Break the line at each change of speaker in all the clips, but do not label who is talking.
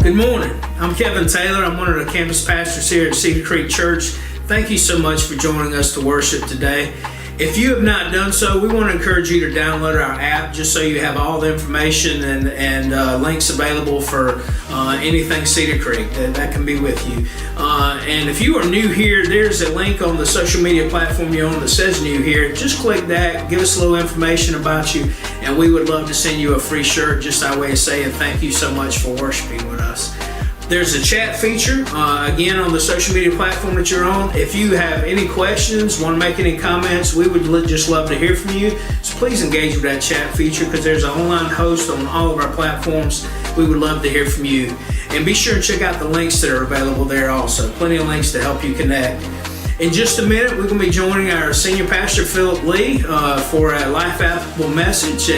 Good morning. I'm Kevin Taylor. I'm one of the campus pastors here at Cedar Creek Church. Thank you so much for joining us to worship today. If you have not done so, we want to encourage you to download our app just so you have all the information and links available for anything Cedar Creek that can be with you. And if you are new here, there's a link on the social media platform you're on that says new here. Just click that, give us a little information about you, and we would love to send you a free shirt, just our way of saying thank you so much for worshiping with us. There's a chat feature, again, on the social media platform that you're on. If you have any questions, want to make any comments, we would just love to hear from you. So please engage with that chat feature because there's an online host on all of our platforms. We would love to hear from you. And be sure and check out the links that are available there also. Plenty of links to help you connect. In just a minute, we're going to be joining our senior pastor, Philip Lee, for a life applicable message.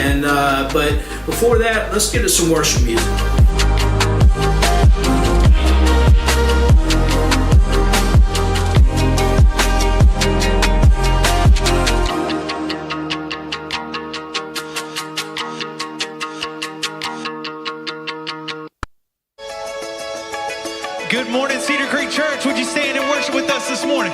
But before that, let's get to some worship music.
Good morning, Cedar Creek Church. Would you stand and worship with us this morning?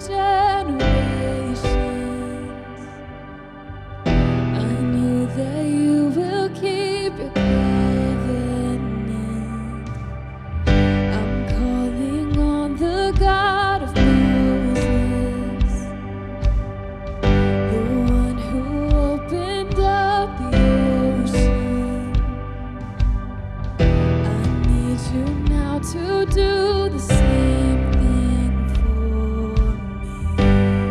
generations. I know that you will keep your covenant. I'm calling on the God of Moses, the one who opened up the ocean. I need you now to do the same thing for me.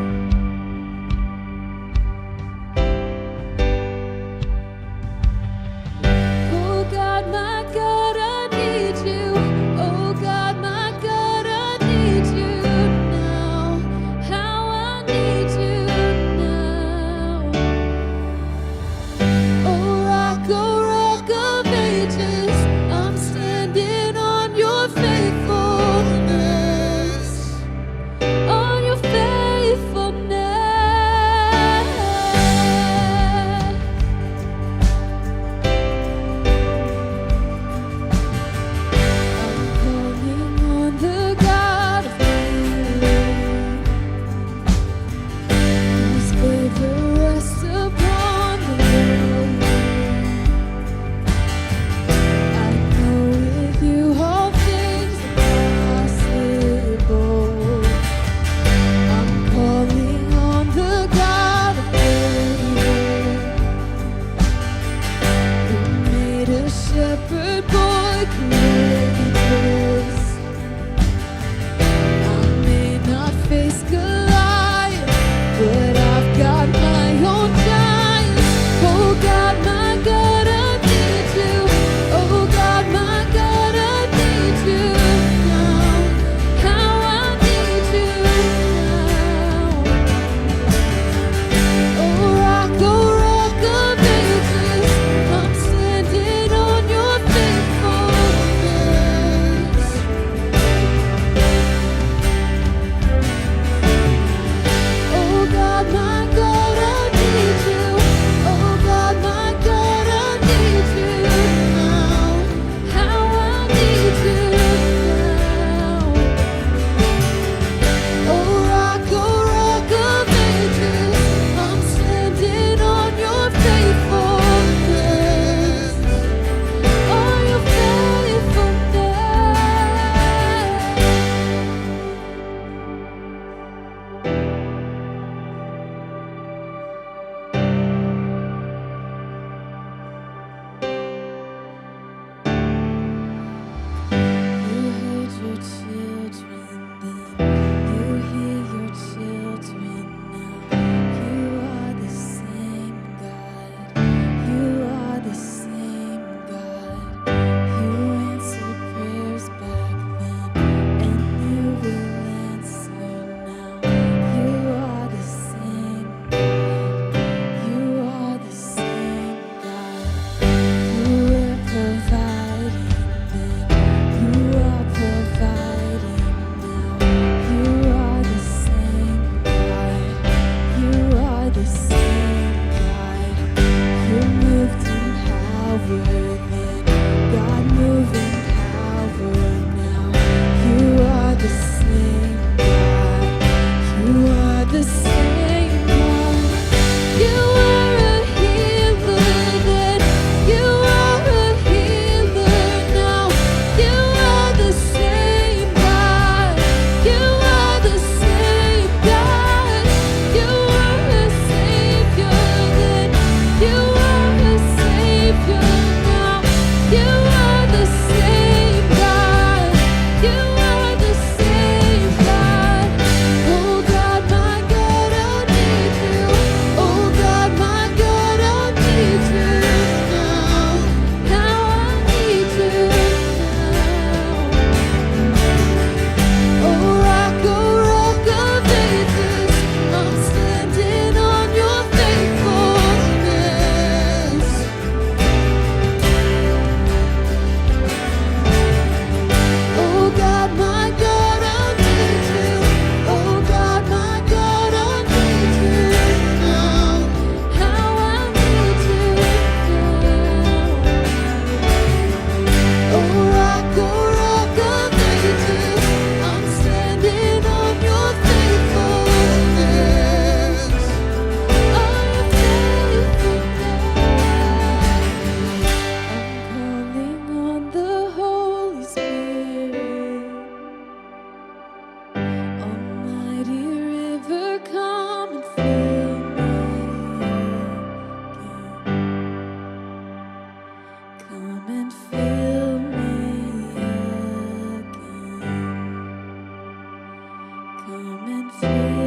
So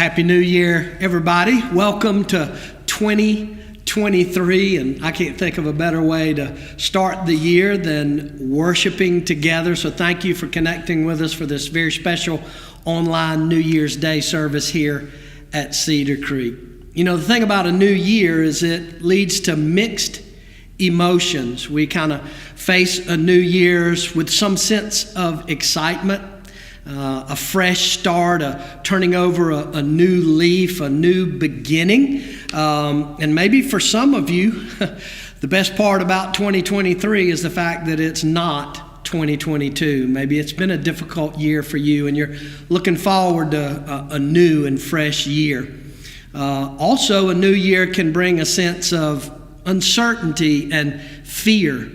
Happy New Year, everybody. Welcome to 2023, and I can't think of a better way to start the year than worshiping together. So thank you for connecting with us for this very special online New Year's Day service here at Cedar Creek. You know, the thing about a new year is it leads to mixed emotions. We kind of face a New Year's with some sense of excitement, a fresh start, turning over a new leaf, a new beginning. And maybe for some of you, the best part about 2023 is the fact that it's not 2022. Maybe it's been a difficult year for you and you're looking forward to a new and fresh year. Also, a new year can bring a sense of uncertainty and fear.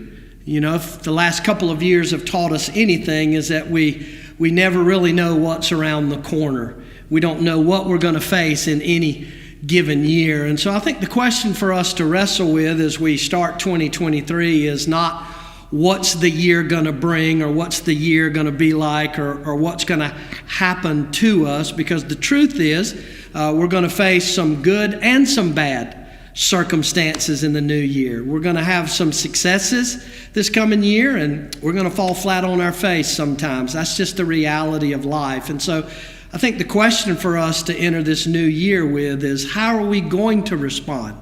You know, if the last couple of years have taught us anything, is that we never really know what's around the corner. We don't know what we're going to face in any given year. And so I think the question for us to wrestle with as we start 2023 is not what's the year going to bring, or what's the year going to be like, or what's going to happen to us, because the truth is we're going to face some good and some bad circumstances in the new year. We're going to have some successes this coming year, and we're going to fall flat on our face sometimes. That's just the reality of life. And so I think the question for us to enter this new year with is, how are we going to respond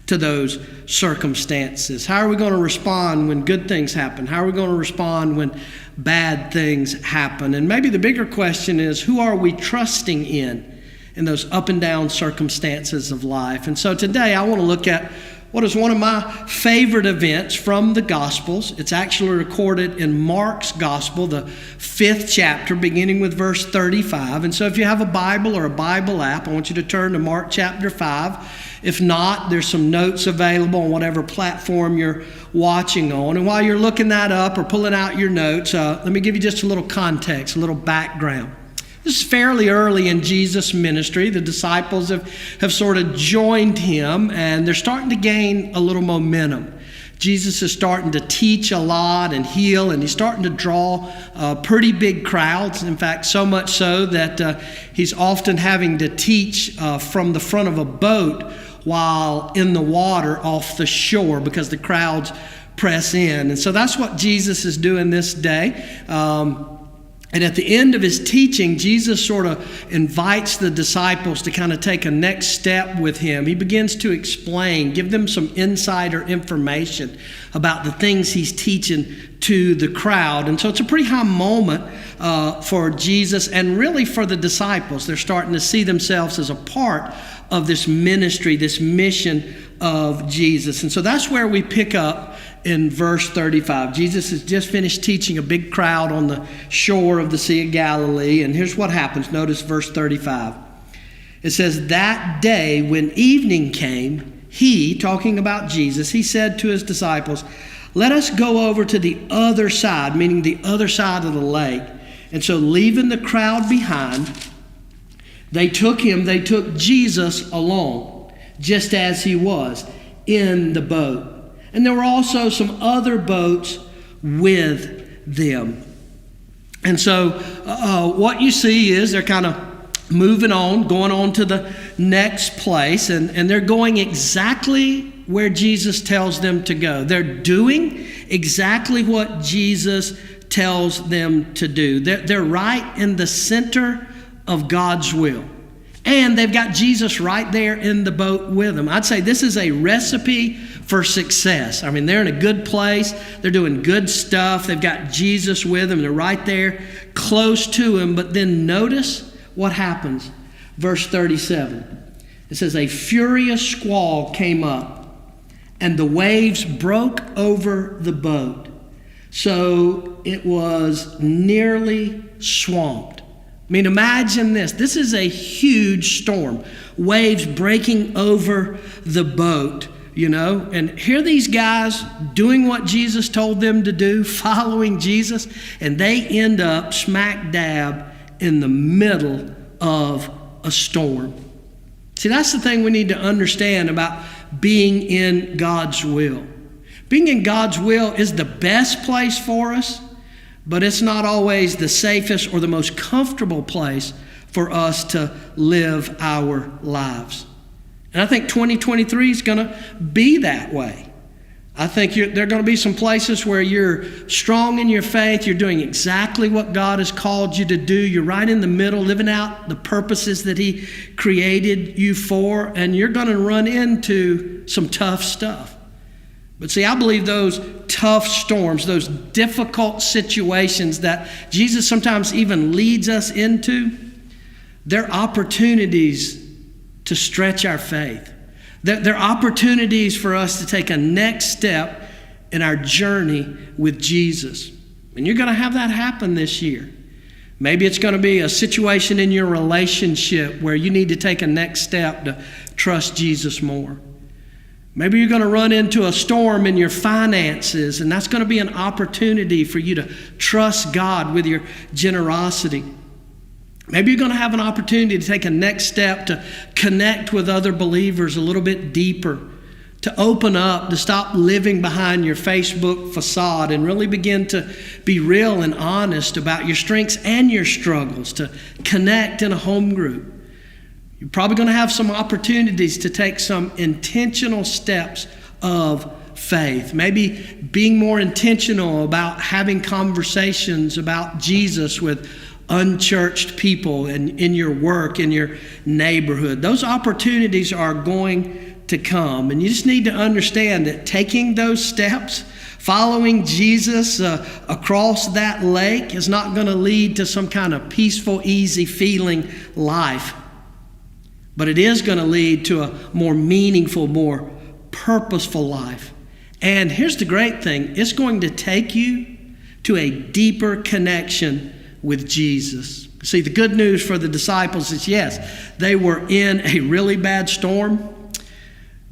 to those circumstances? How are we going to respond when good things happen? How are we going to respond when bad things happen? And maybe the bigger question is, who are we trusting in those up and down circumstances of life? And so today I want to look at what is one of my favorite events from the Gospels. It's actually recorded in Mark's Gospel, the 5th chapter, beginning with verse 35. And so if you have a Bible or a Bible app, I want you to turn to Mark chapter 5. If not, there's some notes available on whatever platform you're watching on. And while you're looking that up or pulling out your notes, let me give you just a little context, a little background. This is fairly early in Jesus' ministry. The disciples have sort of joined him, and they're starting to gain a little momentum. Jesus is starting to teach a lot and heal, and he's starting to draw pretty big crowds. In fact, so much so that he's often having to teach from the front of a boat while in the water off the shore, because the crowds press in. And so that's what Jesus is doing this day. And at the end of his teaching, Jesus sort of invites the disciples to kind of take a next step with him. He begins to explain, give them some insider information about the things he's teaching to the crowd. And so it's a pretty high moment for Jesus and really for the disciples. They're starting to see themselves as a part of this ministry, this mission of Jesus. And so that's where we pick up in verse 35. Jesus has just finished teaching a big crowd on the shore of the Sea of Galilee. And here's what happens. Notice verse 35. It says, "That day when evening came, he," talking about Jesus, "he said to his disciples, 'Let us go over to the other side,'" meaning the other side of the lake. "And so leaving the crowd behind, they took Jesus along, just as he was, in the boat. And there were also some other boats with them." And so what you see is they're kind of moving on, going on to the next place, and they're going exactly where Jesus tells them to go. They're doing exactly what Jesus tells them to do. They're right in the center of God's will. And they've got Jesus right there in the boat with them. I'd say this is a recipe for success. I mean, they're in a good place. They're doing good stuff. They've got Jesus with them. They're right there close to him. But then notice what happens. Verse 37. It says, "A furious squall came up, and the waves broke over the boat, so it was nearly swamped." I mean, imagine this. This is a huge storm. Waves breaking over the boat, you know. And here are these guys doing what Jesus told them to do, following Jesus, and they end up smack dab in the middle of a storm. See, that's the thing we need to understand about being in God's will. Being in God's will is the best place for us, but it's not always the safest or the most comfortable place for us to live our lives. And I think 2023 is going to be that way. I think there are going to be some places where you're strong in your faith. You're doing exactly what God has called you to do. You're right in the middle, living out the purposes that He created you for. And you're going to run into some tough stuff. But see, I believe those tough storms, those difficult situations that Jesus sometimes even leads us into, they're opportunities to stretch our faith. They're opportunities for us to take a next step in our journey with Jesus. And you're going to have that happen this year. Maybe it's going to be a situation in your relationship where you need to take a next step to trust Jesus more. Maybe you're going to run into a storm in your finances, and that's going to be an opportunity for you to trust God with your generosity. Maybe you're going to have an opportunity to take a next step to connect with other believers a little bit deeper, to open up, to stop living behind your Facebook facade and really begin to be real and honest about your strengths and your struggles, to connect in a home group. You're probably going to have some opportunities to take some intentional steps of faith. Maybe being more intentional about having conversations about Jesus with unchurched people and in your work, in your neighborhood. Those opportunities are going to come. And you just need to understand that taking those steps, following Jesus across that lake is not going to lead to some kind of peaceful, easy feeling life. But it is going to lead to a more meaningful, more purposeful life. And here's the great thing. It's going to take you to a deeper connection with Jesus. See, the good news for the disciples is, yes, they were in a really bad storm,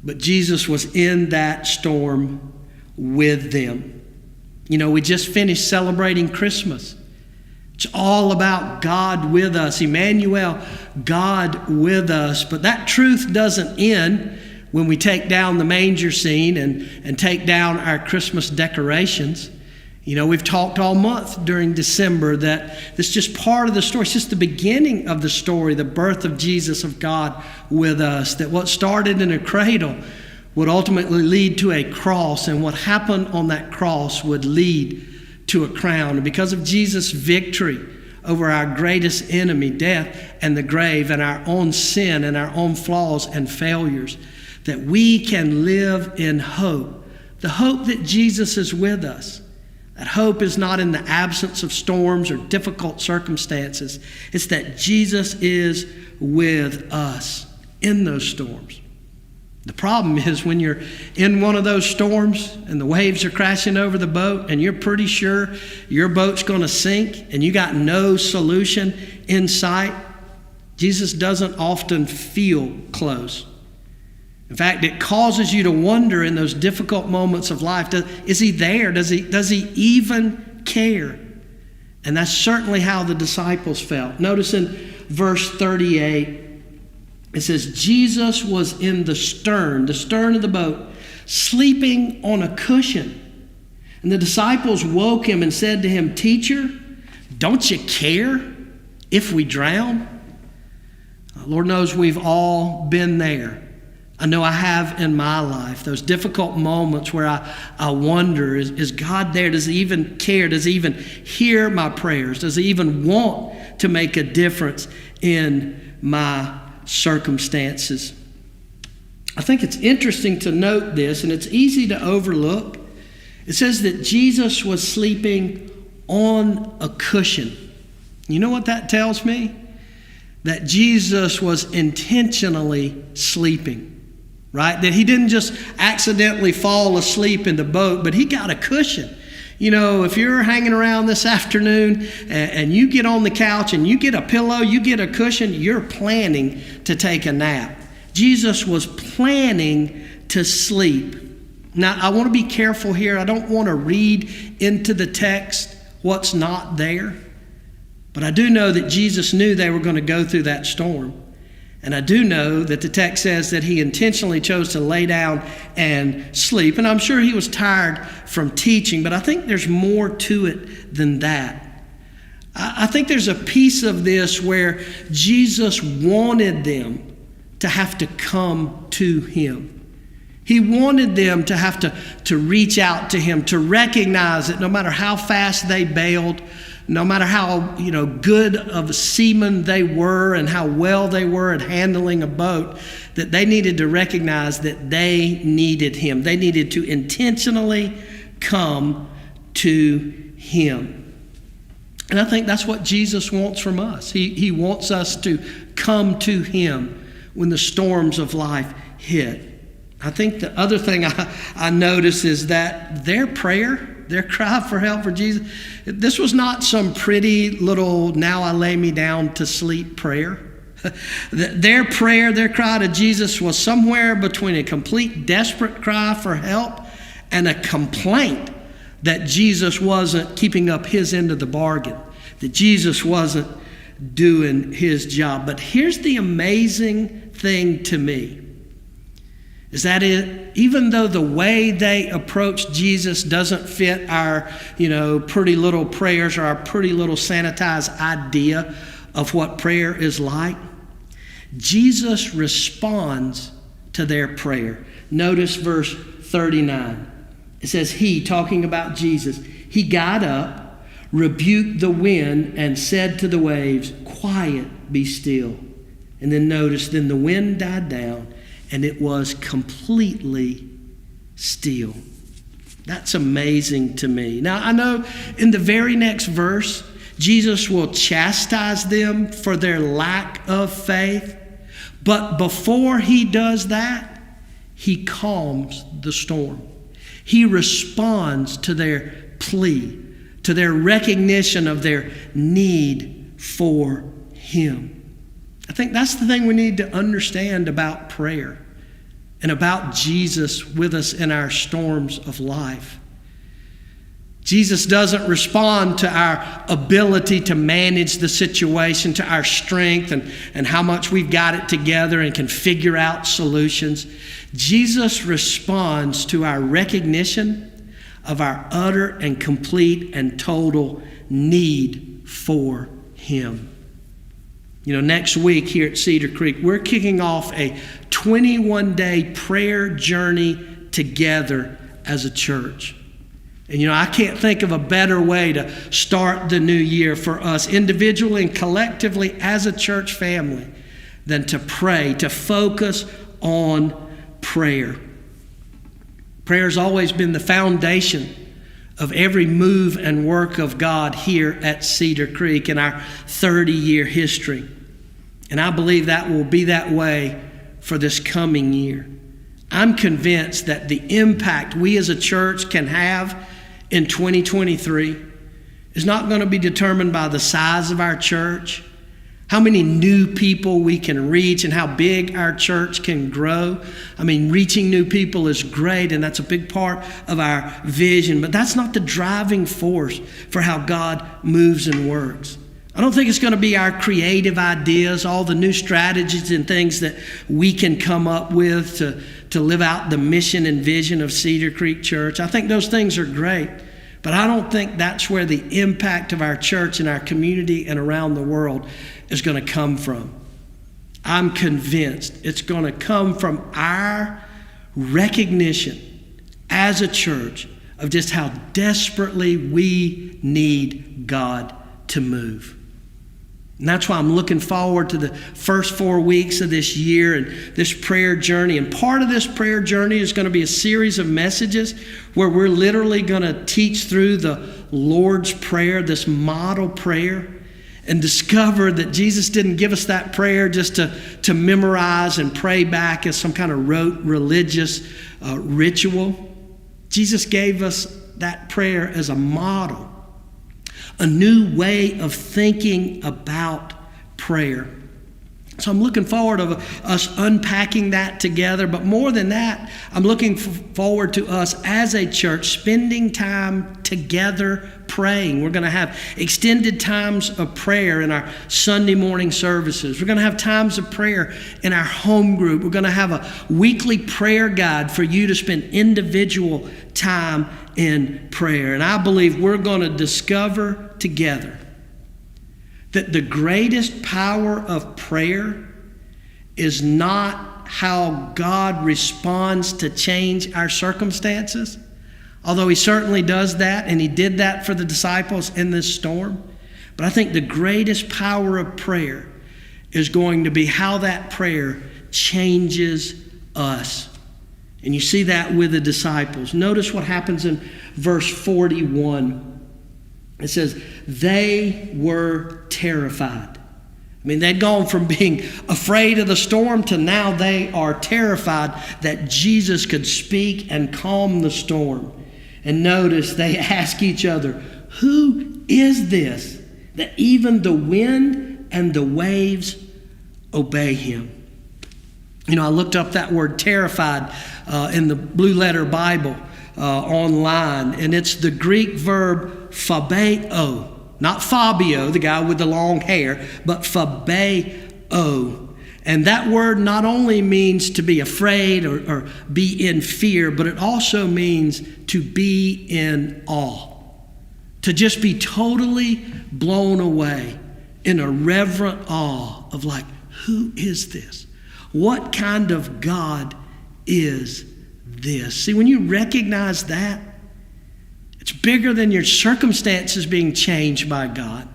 but Jesus was in that storm with them. You know, we just finished celebrating Christmas. It's all about God with us, Emmanuel, God with us. But that truth doesn't end when we take down the manger scene and take down our Christmas decorations. You know, we've talked all month during December that this is just part of the story. It's just the beginning of the story, the birth of Jesus, of God with us. That what started in a cradle would ultimately lead to a cross, and what happened on that cross would lead to a crown. And because of Jesus' victory over our greatest enemy, death and the grave, and our own sin and our own flaws and failures, that we can live in hope. The hope that Jesus is with us. That hope is not in the absence of storms or difficult circumstances. It's that Jesus is with us in those storms. The problem is when you're in one of those storms and the waves are crashing over the boat and you're pretty sure your boat's going to sink and you got no solution in sight, Jesus doesn't often feel close. In fact, it causes you to wonder in those difficult moments of life, is he there? Does he even care? And that's certainly how the disciples felt. Notice in verse 38, it says, Jesus was in the stern of the boat, sleeping on a cushion. And the disciples woke him and said to him, "Teacher, don't you care if we drown?" Lord knows we've all been there. I know I have in my life, those difficult moments where I wonder, is God there? Does he even care? Does he even hear my prayers? Does he even want to make a difference in my circumstances? I think it's interesting to note this, and it's easy to overlook. It says that Jesus was sleeping on a cushion. You know what that tells me? That Jesus was intentionally sleeping. Right? That he didn't just accidentally fall asleep in the boat, but he got a cushion. You know, if you're hanging around this afternoon and you get on the couch and you get a pillow, you get a cushion, you're planning to take a nap. Jesus was planning to sleep. Now, I want to be careful here. I don't want to read into the text what's not there. But I do know that Jesus knew they were going to go through that storm. And I do know that the text says that he intentionally chose to lay down and sleep. And I'm sure he was tired from teaching, but I think there's more to it than that. I think there's a piece of this where Jesus wanted them to have to come to him. He wanted them to have to reach out to him, to recognize that no matter how fast they bailed, no matter how good of a seaman they were and how well they were at handling a boat, that they needed to recognize that they needed him. They needed to intentionally come to him. And I think that's what Jesus wants from us. He wants us to come to him when the storms of life hit. I think the other thing I notice is that their prayer, their cry for help for Jesus, this was not some pretty little "now I lay me down to sleep" prayer. Their prayer, their cry to Jesus was somewhere between a complete desperate cry for help and a complaint that Jesus wasn't keeping up his end of the bargain, that Jesus wasn't doing his job. But here's the amazing thing to me, is that even though the way they approach Jesus doesn't fit our, pretty little prayers or our pretty little sanitized idea of what prayer is like, Jesus responds to their prayer. Notice verse 39. It says, he, talking about Jesus, he got up, rebuked the wind, and said to the waves, "Quiet, be still." And then notice, then the wind died down, and it was completely still. That's amazing to me. Now, I know in the very next verse, Jesus will chastise them for their lack of faith. But before he does that, he calms the storm. He responds to their plea, to their recognition of their need for him. I think that's the thing we need to understand about prayer and about Jesus with us in our storms of life. Jesus doesn't respond to our ability to manage the situation, to our strength and how much we've got it together and can figure out solutions. Jesus responds to our recognition of our utter and complete and total need for him. Next week here at Cedar Creek, we're kicking off a 21-day prayer journey together as a church. And I can't think of a better way to start the new year for us individually and collectively as a church family than to pray, to focus on prayer. Prayer has always been the foundation of every move and work of God here at Cedar Creek in our 30-year history. And I believe that will be that way for this coming year. I'm convinced that the impact we as a church can have in 2023 is not going to be determined by the size of our church, how many new people we can reach, and how big our church can grow. Reaching new people is great, and that's a big part of our vision, but that's not the driving force for how God moves and works. I don't think it's going to be our creative ideas, all the new strategies and things that we can come up with to live out the mission and vision of Cedar Creek Church. I think those things are great, but I don't think that's where the impact of our church and our community and around the world is going to come from. I'm convinced it's going to come from our recognition as a church of just how desperately we need God to move. And that's why I'm looking forward to the first 4 weeks of this year and this prayer journey. And part of this prayer journey is going to be a series of messages where we're literally going to teach through the Lord's Prayer, this model prayer, and discover that Jesus didn't give us that prayer just to memorize and pray back as some kind of rote religious ritual. Jesus gave us that prayer as a model, a new way of thinking about prayer. So I'm looking forward to us unpacking that together. But more than that, I'm looking forward to us as a church spending time together praying. We're going to have extended times of prayer in our Sunday morning services. We're going to have times of prayer in our home group. We're going to have a weekly prayer guide for you to spend individual time in prayer. And I believe we're going to discover together that the greatest power of prayer is not how God responds to change our circumstances, although he certainly does that, and he did that for the disciples in this storm. But I think the greatest power of prayer is going to be how that prayer changes us. And you see that with the disciples. Notice what happens in verse 41. It says, they were terrified. I mean, they'd gone from being afraid of the storm to now they are terrified that Jesus could speak and calm the storm. And notice they ask each other, who is this that even the wind and the waves obey him? You know, I looked up that word terrified in the Blue Letter Bible online, and it's the Greek verb phobeo. Not Fabio, the guy with the long hair, but phobeo. And that word not only means to be afraid or be in fear, but it also means to be in awe. To just be totally blown away in a reverent awe of like, who is this? What kind of God is this? See, when you recognize that, it's bigger than your circumstances being changed by God.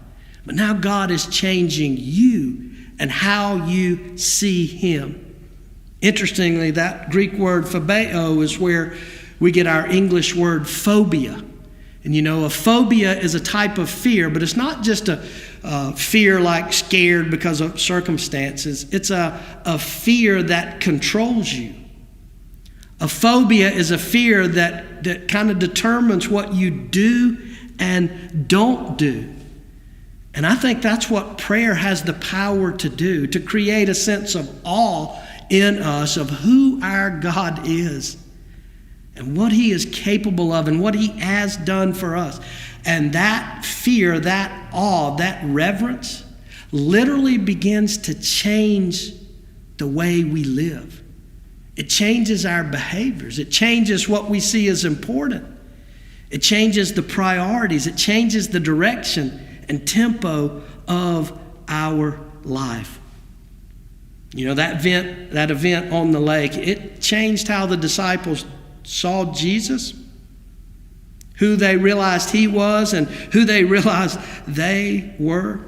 But now God is changing you and how you see him. Interestingly, that Greek word phobeo is where we get our English word phobia. And you know, a phobia is a type of fear, but it's not just a fear like scared because of circumstances. It's a fear that controls you. A phobia is a fear that kind of determines what you do and don't do. And I think that's what prayer has the power to do, to create a sense of awe in us of who our God is and what he is capable of and what he has done for us. And that fear, that awe, that reverence literally begins to change the way we live. It changes our behaviors. It changes what we see as important. It changes the priorities. It changes the direction and tempo of our life. You know, that event on the lake, it changed how the disciples saw Jesus, who they realized he was and who they realized they were.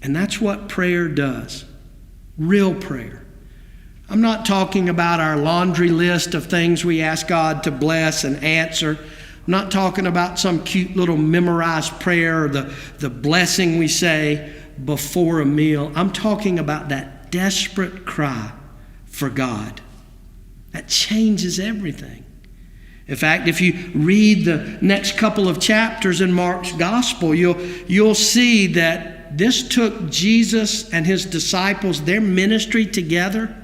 And that's what prayer does. Real prayer. I'm not talking about our laundry list of things we ask God to bless and answer. I'm not talking about some cute little memorized prayer or the blessing we say before a meal. I'm talking about that desperate cry for God. That changes everything. In fact, if you read the next couple of chapters in Mark's gospel, you'll see that this took Jesus and his disciples, their ministry together,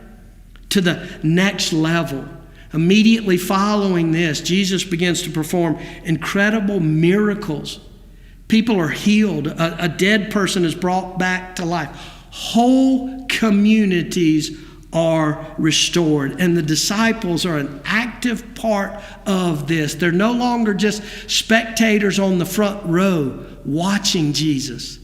to the next level. Immediately following this, Jesus begins to perform incredible miracles. People are healed. A dead person is brought back to life. Whole communities are restored. And the disciples are an active part of this. They're no longer just spectators on the front row watching Jesus.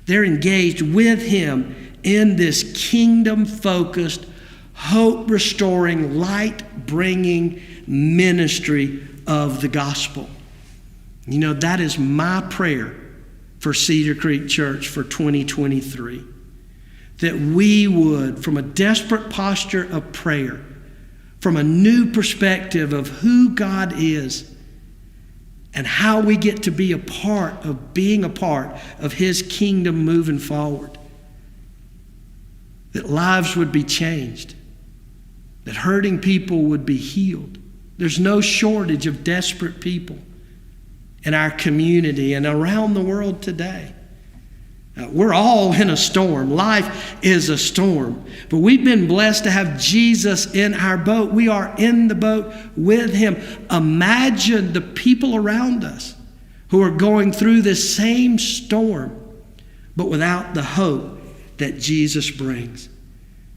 They're engaged with him in this kingdom-focused, hope-restoring, light-bringing ministry of the gospel. You know, that is my prayer for Cedar Creek Church for 2023. That we would, from a desperate posture of prayer, from a new perspective of who God is and how we get to be a part of being a part of his kingdom moving forward, that lives would be changed, that hurting people would be healed. There's no shortage of desperate people in our community and around the world today. We're all in a storm. Life is a storm. But we've been blessed to have Jesus in our boat. We are in the boat with him. Imagine the people around us who are going through this same storm, but without the hope that Jesus brings.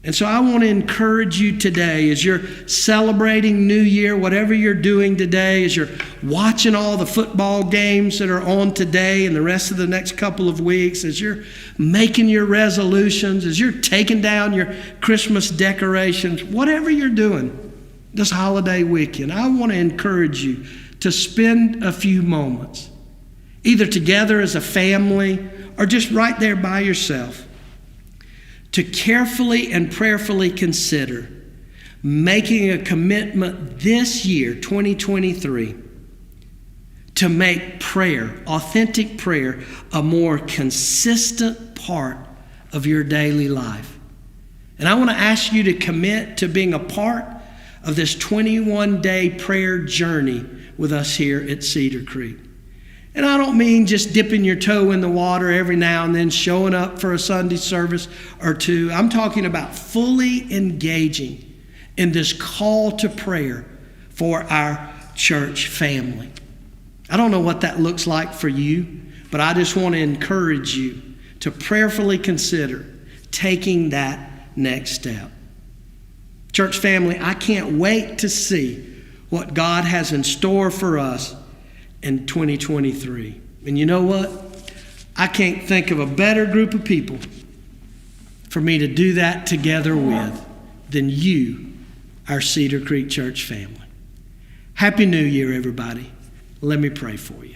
And so I want to encourage you today as you're celebrating New Year, whatever you're doing today, as you're watching all the football games that are on today and the rest of the next couple of weeks, as you're making your resolutions, as you're taking down your Christmas decorations, whatever you're doing this holiday weekend, I want to encourage you to spend a few moments, either together as a family or just right there by yourself, to carefully and prayerfully consider making a commitment this year, 2023, to make prayer, authentic prayer, a more consistent part of your daily life. And I want to ask you to commit to being a part of this 21-day prayer journey with us here at Cedar Creek. And I don't mean just dipping your toe in the water every now and then, showing up for a Sunday service or two. I'm talking about fully engaging in this call to prayer for our church family. I don't know what that looks like for you, but I just want to encourage you to prayerfully consider taking that next step. Church family, I can't wait to see what God has in store for us in 2023. And you know what? I can't think of a better group of people for me to do that together with than you, our Cedar Creek Church family. Happy New Year, everybody. Let me pray for you.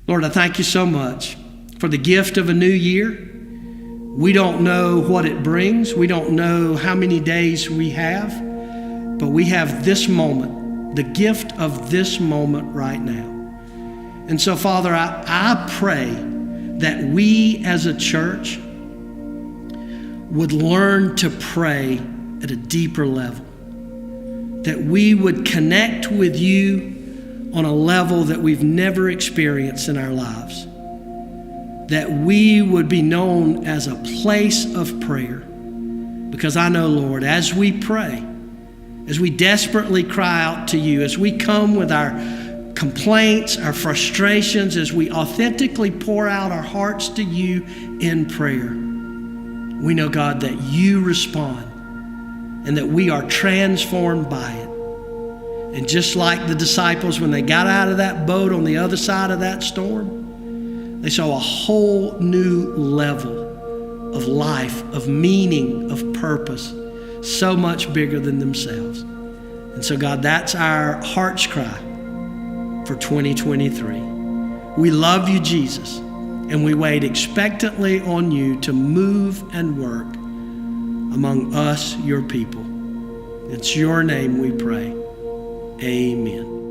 Lord, I thank you so much for the gift of a new year. We don't know what it brings. We don't know how many days we have, but we have this moment, the gift of this moment right now. And so, Father, I pray that we as a church would learn to pray at a deeper level, that we would connect with you on a level that we've never experienced in our lives, that we would be known as a place of prayer. Because I know, Lord, as we pray, as we desperately cry out to you, as we come with our complaints, our frustrations, as we authentically pour out our hearts to you in prayer, we know, God, that you respond and that we are transformed by it. And just like the disciples, when they got out of that boat on the other side of that storm, they saw a whole new level of life, of meaning, of purpose, so much bigger than themselves. And so, God, that's our heart's cry for 2023. We love you, Jesus, and we wait expectantly on you to move and work among us, your people. It's your name we pray. Amen.